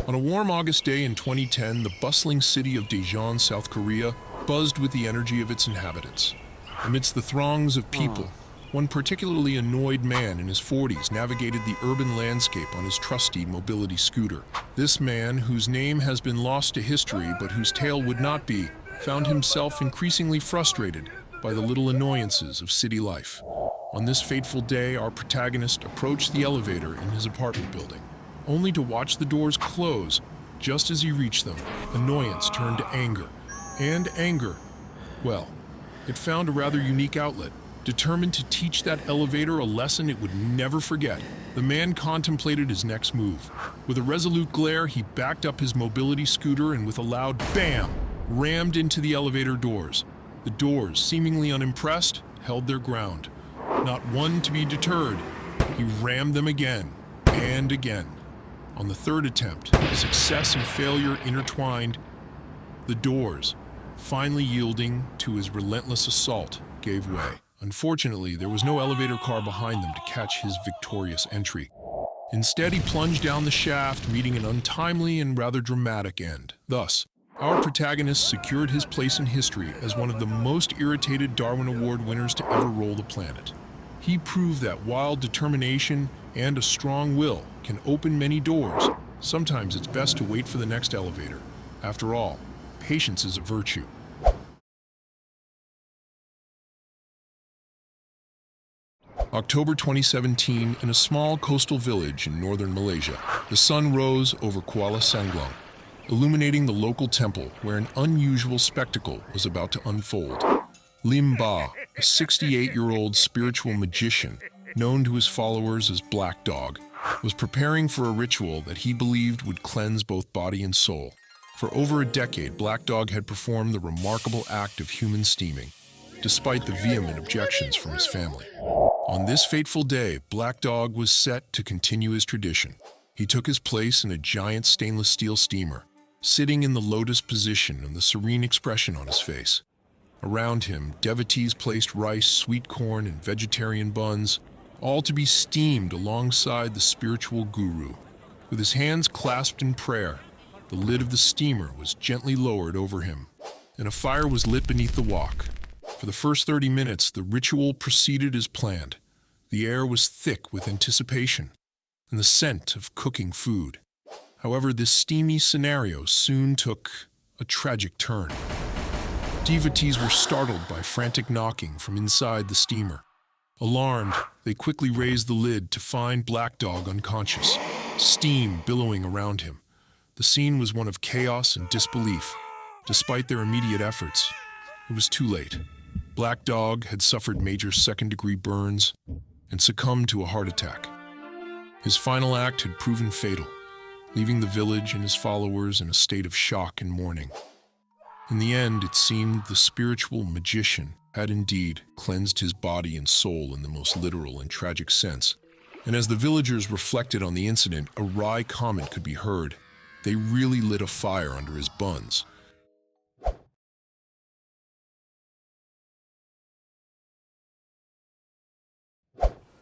On a warm August day in 2010, the bustling city of Daejeon, South Korea, buzzed with the energy of its inhabitants. Amidst the throngs of people, one particularly annoyed man in his 40s navigated the urban landscape on his trusty mobility scooter. This man, whose name has been lost to history but whose tale would not be, found himself increasingly frustrated by the little annoyances of city life. On this fateful day, our protagonist approached the elevator in his apartment building, only to watch the doors close. Just as he reached them, annoyance turned to anger, and anger, well, it found a rather unique outlet. Determined to teach that elevator a lesson it would never forget, the man contemplated his next move. With a resolute glare, he backed up his mobility scooter and with a loud BAM! Rammed into the elevator doors. The doors, seemingly unimpressed, held their ground. Not one to be deterred, he rammed them again and again. On the third attempt, success and failure intertwined. The doors, finally yielding to his relentless assault, gave way. Unfortunately, there was no elevator car behind them to catch his victorious entry. Instead, he plunged down the shaft, meeting an untimely and rather dramatic end. Thus, our protagonist secured his place in history as one of the most irritated Darwin Award winners to ever roll the planet. He proved that wild determination and a strong will can open many doors. Sometimes it's best to wait for the next elevator. After all, patience is a virtue. October 2017, in a small coastal village in northern Malaysia, the sun rose over Kuala Sanglang, illuminating the local temple where an unusual spectacle was about to unfold. Lim Ba, a 68-year-old spiritual magician, known to his followers as Black Dog, was preparing for a ritual that he believed would cleanse both body and soul. For over a decade, Black Dog had performed the remarkable act of human steaming, despite the vehement objections from his family. On this fateful day, Black Dog was set to continue his tradition. He took his place in a giant stainless steel steamer, sitting in the lotus position and the serene expression on his face. Around him, devotees placed rice, sweet corn, and vegetarian buns, all to be steamed alongside the spiritual guru. With his hands clasped in prayer, the lid of the steamer was gently lowered over him, and a fire was lit beneath the wok. For the first 30 minutes, the ritual proceeded as planned. The air was thick with anticipation and the scent of cooking food. However, this steamy scenario soon took a tragic turn. Devotees were startled by frantic knocking from inside the steamer. Alarmed, they quickly raised the lid to find Black Dog unconscious, steam billowing around him. The scene was one of chaos and disbelief. Despite their immediate efforts, it was too late. Black Dog had suffered major second-degree burns and succumbed to a heart attack. His final act had proven fatal, leaving the village and his followers in a state of shock and mourning. In the end, it seemed the spiritual magician had indeed cleansed his body and soul in the most literal and tragic sense. And as the villagers reflected on the incident, a wry comment could be heard. They really lit a fire under his buns.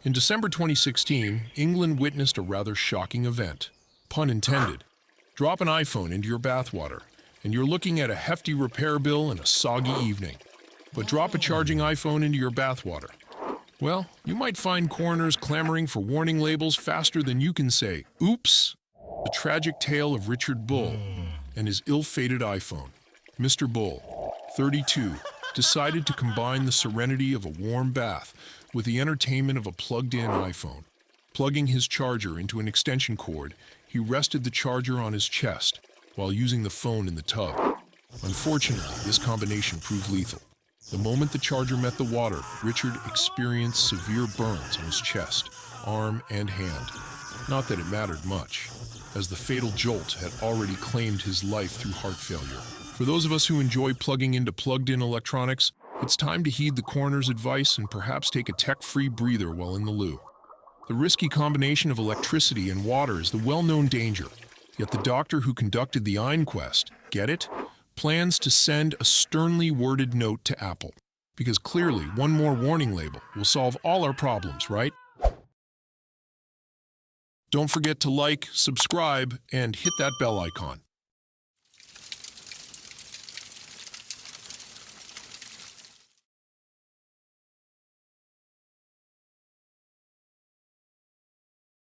In December 2016, England witnessed a rather shocking event. Pun intended. Drop an iPhone into your bathwater, and you're looking at a hefty repair bill and a soggy evening. But drop a charging iPhone into your bathwater. Well, you might find coroners clamoring for warning labels faster than you can say, "Oops!" The tragic tale of Richard Bull and his ill-fated iPhone. Mr. Bull, 32, decided to combine the serenity of a warm bath with the entertainment of a plugged-in iPhone. Plugging his charger into an extension cord, he rested the charger on his chest while using the phone in the tub. Unfortunately, this combination proved lethal. The moment the charger met the water, Richard experienced severe burns on his chest, arm, and hand. Not that it mattered much, as the fatal jolt had already claimed his life through heart failure. For those of us who enjoy plugging into plugged-in electronics, it's time to heed the coroner's advice and perhaps take a tech-free breather while in the loo. The risky combination of electricity and water is the well-known danger, yet the doctor who conducted the inquest, get it, plans to send a sternly worded note to Apple. Because clearly, one more warning label will solve all our problems, right? Don't forget to like, subscribe, and hit that bell icon.